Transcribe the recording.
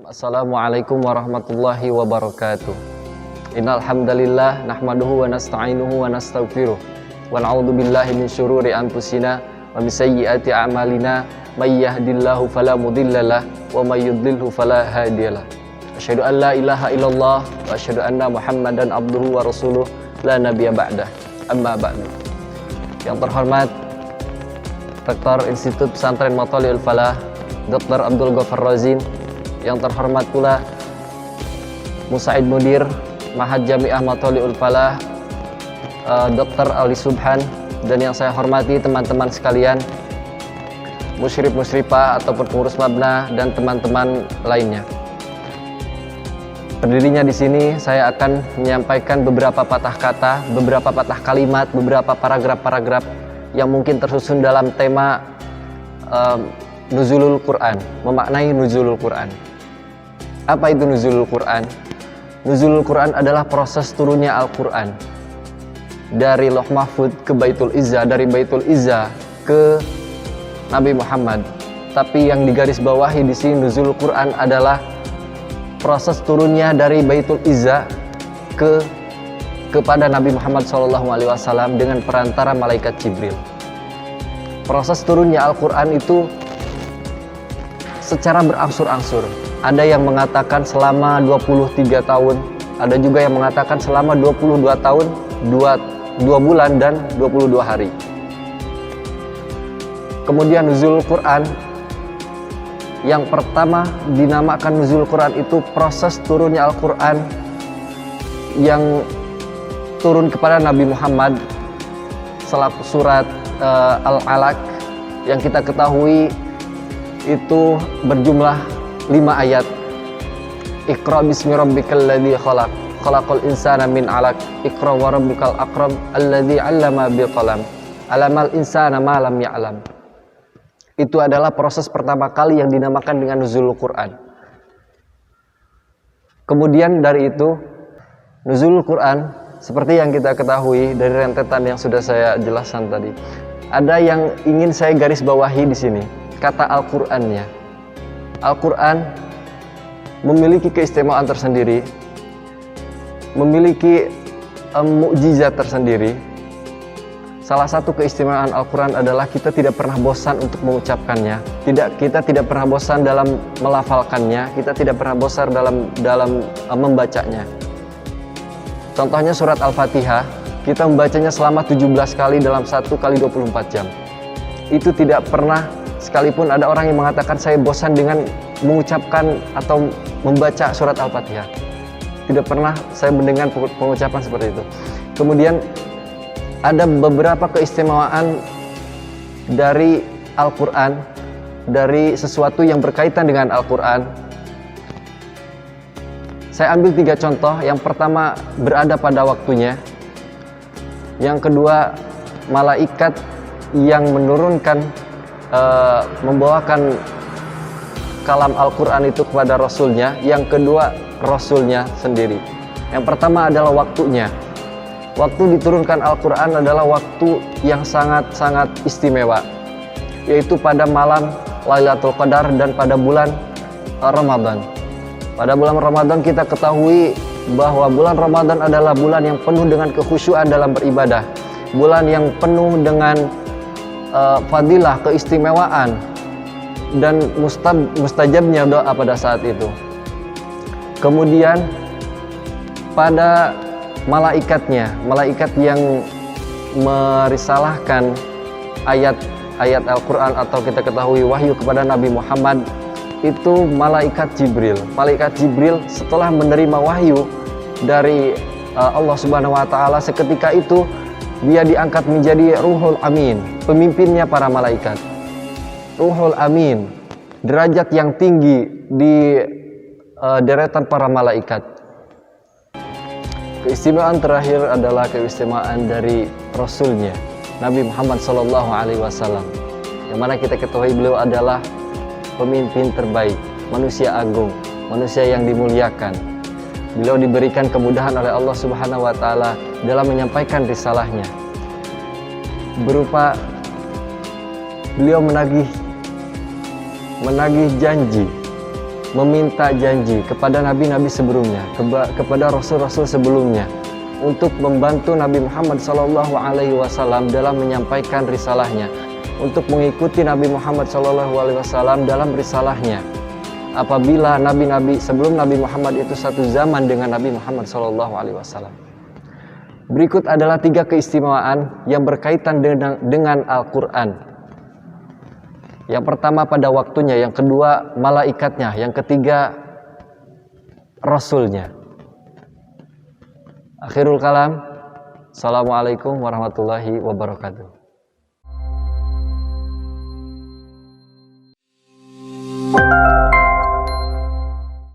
Assalamualaikum warahmatullahi wabarakatuh. Innal hamdalillah nahmaduhu wa nasta'inuhu wa nastaghfiruh wa na'udzu billahi min syururi anfusina wa min sayyiati a'malina may yahdihillahu fala mudhillalah wa may yudlilhu fala hadiyalah. Asyhadu an la ilaha illallah wa asyhadu anna Muhammadan abduhu wa rasuluh la nabiyya ba'dah. Amma ba'du. Yang terhormat Rektor Institut Pesantren Matholiul Falah Dr. Abdul Ghaffar Razin, yang terhormat pula Musaid Mudir Mahad Jami'ah Matholiul Falah Dr. Ali Subhan, dan yang saya hormati teman-teman sekalian, musyrif-musyrifah ataupun pengurus mabna dan teman-teman lainnya. Berdirinya di sini, saya akan menyampaikan beberapa patah kata, beberapa patah kalimat, beberapa paragraf-paragraf yang mungkin tersusun dalam tema Nuzulul Quran, memaknai Nuzulul Quran. Apa itu Nuzulul Quran? Nuzulul Quran adalah proses turunnya Al-Quran dari Lauh Mahfud ke Baitul Izzah, dari Baitul Izzah ke Nabi Muhammad. Tapi yang digarisbawahi di sini Nuzulul Quran adalah proses turunnya dari Baitul Izzah kepada Nabi Muhammad SAW dengan perantara malaikat Jibril. Proses turunnya Al-Quran itu secara berangsur-angsur. Ada yang mengatakan selama 23 tahun, ada juga yang mengatakan selama 22 tahun, 2 bulan dan 22 hari. Kemudian Nuzulul Quran, yang pertama dinamakan Nuzulul Quran itu proses turunnya Al-Quran yang turun kepada Nabi Muhammad selaku surat Al-Alaq yang kita ketahui itu berjumlah 5 ayat. Iqra bismi rabbikal ladzi khalaq, khalaqal insana min 'alaq, iqra wa rabbukal akram alladzi 'allama bil qalam, 'allamal insana ma lam ya'lam. Itu adalah proses pertama kali yang dinamakan dengan Nuzulul Quran. Kemudian dari itu Nuzulul Quran, seperti yang kita ketahui dari rentetan yang sudah saya jelaskan tadi, ada yang ingin saya garis bawahi di sini, kata Al-Qur'annya. Al-Qur'an memiliki keistimewaan tersendiri, memiliki mukjizat tersendiri. Salah satu keistimewaan Al-Qur'an adalah kita tidak pernah bosan untuk mengucapkannya. Kita tidak pernah bosan dalam melafalkannya, kita tidak pernah bosan dalam membacanya. Contohnya surat Al-Fatihah, kita membacanya selama 17 kali dalam 1 kali 24 jam. Itu tidak pernah sekalipun ada orang yang mengatakan saya bosan dengan mengucapkan atau membaca surat Al-Fatihah. Tidak pernah saya mendengar pengucapan seperti itu. Kemudian ada beberapa keistimewaan dari Al-Quran, dari sesuatu yang berkaitan dengan Al-Quran. Saya ambil 3 contoh. Yang pertama, berada pada waktunya. Yang kedua, malaikat yang menurunkan, membawakan kalam Al-Quran itu kepada Rasulnya. Yang kedua, Rasulnya sendiri. Yang pertama adalah waktunya. Waktu diturunkan Al-Quran adalah waktu yang sangat-sangat istimewa, yaitu pada malam Lailatul Qadar dan pada bulan Ramadan. Pada bulan Ramadan kita ketahui bahwa bulan Ramadan adalah bulan yang penuh dengan kekhusyuan dalam beribadah, bulan yang penuh dengan fadilah, keistimewaan, dan mustajabnya doa pada saat itu. Kemudian pada malaikatnya, malaikat yang merisalahkan ayat-ayat Al-Quran atau kita ketahui wahyu kepada Nabi Muhammad, itu malaikat Jibril. Malaikat Jibril setelah menerima wahyu dari Allah Subhanahu wa taala, seketika itu dia diangkat menjadi Ruhul Amin, pemimpinnya para malaikat. Ruhul Amin, derajat yang tinggi di deretan para malaikat. Keistimewaan terakhir adalah keistimewaan dari Rasulnya, Nabi Muhammad SAW, yang mana kita ketahui beliau adalah pemimpin terbaik, manusia agung, manusia yang dimuliakan. Beliau diberikan kemudahan oleh Allah Subhanahu wa taala dalam menyampaikan risalahnya, berupa beliau menagih menagih janji, meminta janji kepada nabi-nabi sebelumnya, kepada rasul-rasul sebelumnya, untuk membantu Nabi Muhammad SAW dalam menyampaikan risalahnya, untuk mengikuti Nabi Muhammad SAW dalam risalahnya. Apabila nabi-nabi sebelum Nabi Muhammad itu satu zaman dengan Nabi Muhammad SAW. Berikut adalah 3 keistimewaan yang berkaitan dengan Al-Quran. Yang pertama pada waktunya, yang kedua malaikatnya, yang ketiga rasulnya. Akhirul kalam. Assalamualaikum warahmatullahi wabarakatuh.